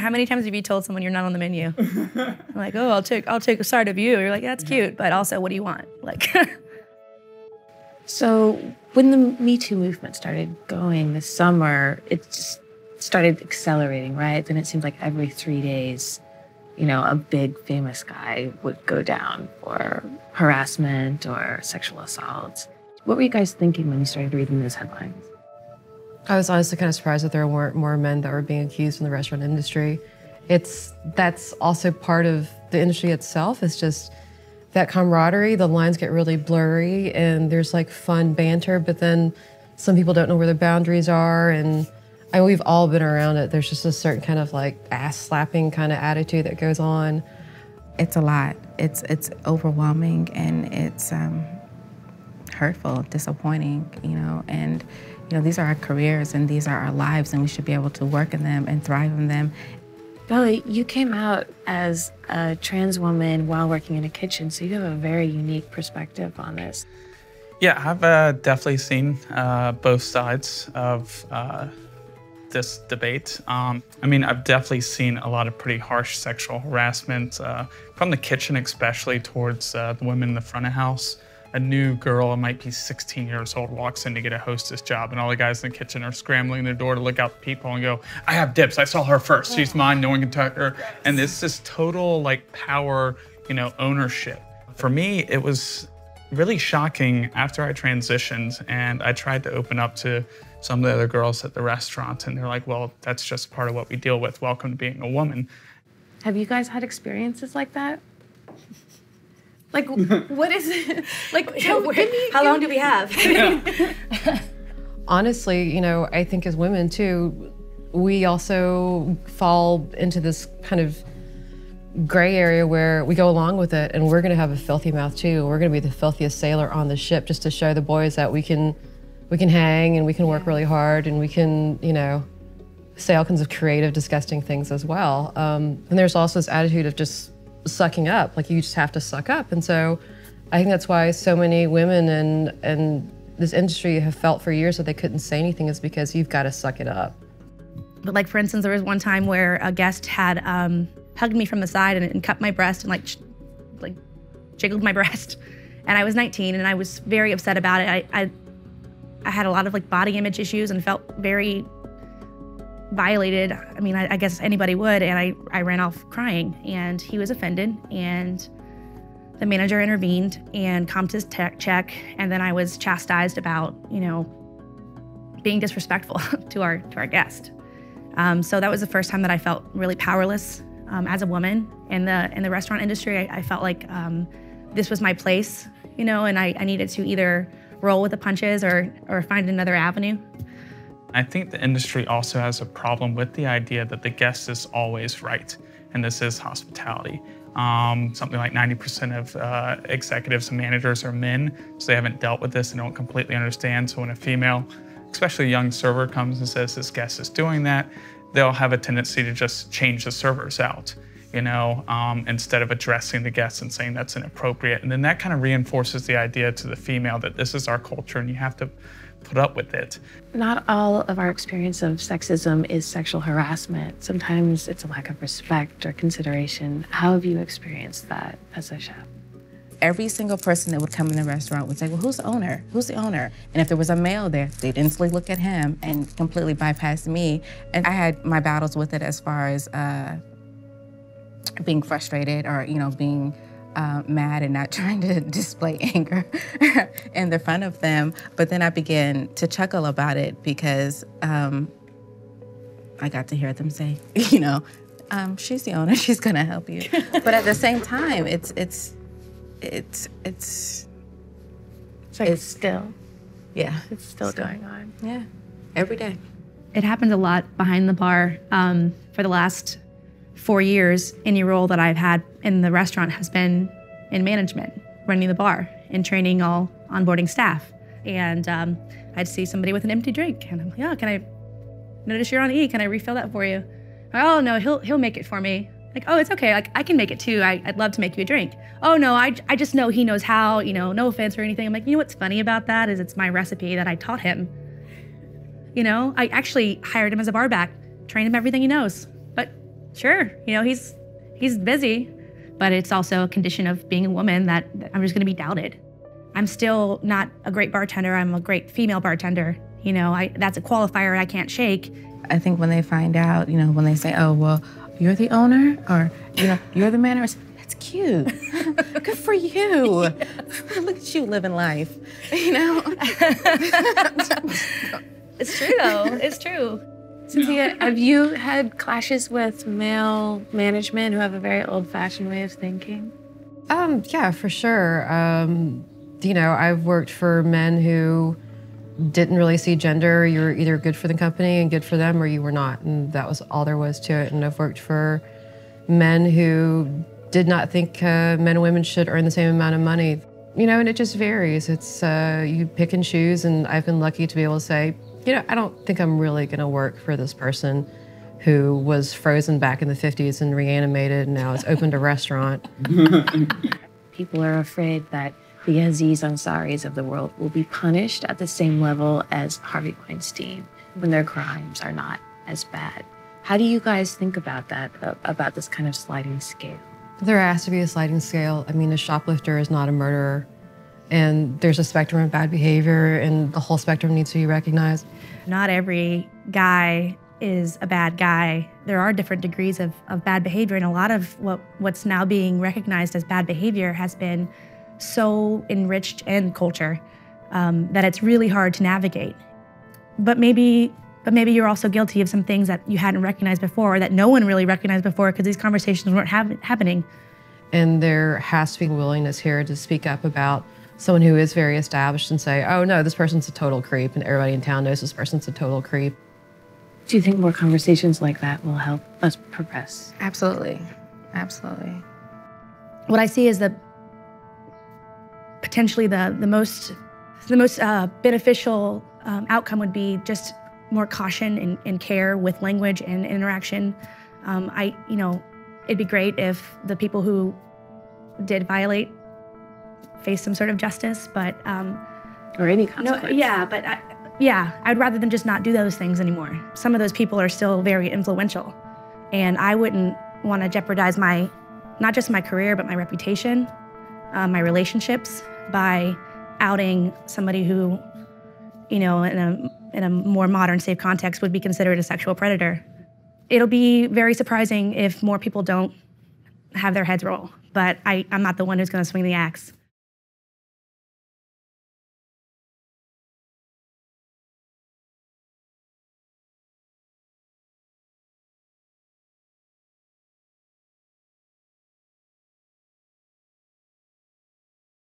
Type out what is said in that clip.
how many times have you told someone you're not on the menu? I'm like, oh, I'll take a side of you. You're like, that's cute, but also, what do you want? Like. So when the Me Too movement started going this summer, it just started accelerating, right? Then it seemed like every 3 days, you know, a big famous guy would go down for harassment or sexual assault. What were you guys thinking when you started reading those headlines? I was honestly kind of surprised that there weren't more men that were being accused in the restaurant industry. That's also part of the industry itself. It's just that camaraderie, the lines get really blurry and there's like fun banter, but then some people don't know where their boundaries are. And we've all been around it. There's just a certain kind of like ass slapping kind of attitude that goes on. It's a lot. It's overwhelming and it's hurtful, disappointing, you know, and you know, these are our careers and these are our lives and we should be able to work in them and thrive in them. Belly, you came out as a trans woman while working in a kitchen, so you have a very unique perspective on this. Yeah, I've definitely seen both sides of this debate. I mean, I've definitely seen a lot of pretty harsh sexual harassment from the kitchen, especially towards the women in the front of house. A new girl, might be 16 years old, walks in to get a hostess job, and all the guys in the kitchen are scrambling their door to look out the people and go, I have dibs, I saw her first, she's mine, no one can touch her. And it's this total like power, you know, ownership. For me, it was really shocking after I transitioned and I tried to open up to some of the other girls at the restaurant, and they're like, well, that's just part of what we deal with. Welcome to being a woman. Have you guys had experiences like that? Like, what is it? Like, How long do we have? Honestly, you know, I think as women too, we also fall into this kind of gray area where we go along with it and we're gonna have a filthy mouth too. We're gonna be the filthiest sailor on the ship just to show the boys that we can hang and we can work really hard and we can, you know, say all kinds of creative, disgusting things as well. And there's also this attitude of just sucking up, like you just have to suck up. And so I think that's why so many women in this industry have felt for years that they couldn't say anything, is because you've got to suck it up. But like, for instance, there was one time where a guest had hugged me from the side and cut my breast and like jiggled my breast. And I was 19 and I was very upset about it. I had a lot of like body image issues and felt very violated. I mean, I guess anybody would, and I ran off crying, and he was offended, and the manager intervened and comped his check, and then I was chastised about, you know, being disrespectful to our guest. So that was the first time that I felt really powerless as a woman in the restaurant industry. I felt like this was my place, you know, and I needed to either roll with the punches or find another avenue. I think the industry also has a problem with the idea that the guest is always right, and this is hospitality. Something like 90% of executives and managers are men, so they haven't dealt with this and don't completely understand. So when a female, especially a young server, comes and says this guest is doing that, they'll have a tendency to just change the servers out, you know, instead of addressing the guests and saying that's inappropriate. And then that kind of reinforces the idea to the female that this is our culture and you have to put up with it. Not all of our experience of sexism is sexual harassment. Sometimes it's a lack of respect or consideration. How have you experienced that as a chef? Every single person that would come in the restaurant would say, well, who's the owner? Who's the owner? And if there was a male there, they'd instantly look at him and completely bypass me. And I had my battles with it as far as being frustrated or, you know, being mad and not trying to display anger in the front of them. But then I began to chuckle about it because I got to hear them say, you know, she's the owner, she's gonna help you. But at the same time, it's still. Yeah. It's still going on. Yeah, every day. It happens a lot behind the bar. For the last 4 years, any role that I've had in the restaurant has been in management, running the bar and training all onboarding staff. And I'd see somebody with an empty drink and I'm like, oh, can I notice you're on E? Can I refill that for you? Oh no, he'll make it for me. Like, oh, it's okay, like I can make it too. I'd love to make you a drink. Oh no, I just know he knows how, you know, no offense or anything. I'm like, you know what's funny about that is it's my recipe that I taught him. You know, I actually hired him as a bar back, trained him everything he knows. But Sure, he's busy, but it's also a condition of being a woman that I'm just gonna be doubted. I'm still not a great bartender. I'm a great female bartender. That's a qualifier I can't shake. I think when they find out, when they say, oh, well, you're the owner, or, you're the manager, that's cute. Good for you. Yeah. Look at you living life, It's true, though. It's true. Cynthia, have you had clashes with male management who have a very old-fashioned way of thinking? Yeah, for sure. I've worked for men who didn't really see gender. You were either good for the company and good for them, or you were not, and that was all there was to it. And I've worked for men who did not think men and women should earn the same amount of money. And it just varies. It's you pick and choose, and I've been lucky to be able to say, I don't think I'm really going to work for this person who was frozen back in the 50s and reanimated and now has opened a restaurant. People are afraid that the Aziz Ansaris of the world will be punished at the same level as Harvey Weinstein when their crimes are not as bad. How do you guys think about that, about this kind of sliding scale? There has to be a sliding scale. I mean, a shoplifter is not a murderer. And there's a spectrum of bad behavior, and the whole spectrum needs to be recognized. Not every guy is a bad guy. There are different degrees of bad behavior, and a lot of what's now being recognized as bad behavior has been so enriched in culture that it's really hard to navigate. But maybe you're also guilty of some things that you hadn't recognized before, or that no one really recognized before because these conversations weren't happening. And there has to be willingness here to speak up about someone who is very established and say, oh no, this person's a total creep, and everybody in town knows this person's a total creep. Do you think more conversations like that will help us progress? Absolutely. Absolutely. What I see is potentially the most beneficial outcome would be just more caution and care with language and interaction. It'd be great if the people who did violate face some sort of justice, but or any consequence. I'd rather them just not do those things anymore. Some of those people are still very influential, and I wouldn't want to jeopardize not just my career, but my reputation, my relationships by outing somebody who, in a more modern, safe context would be considered a sexual predator. It'll be very surprising if more people don't have their heads roll, but I'm not the one who's going to swing the axe.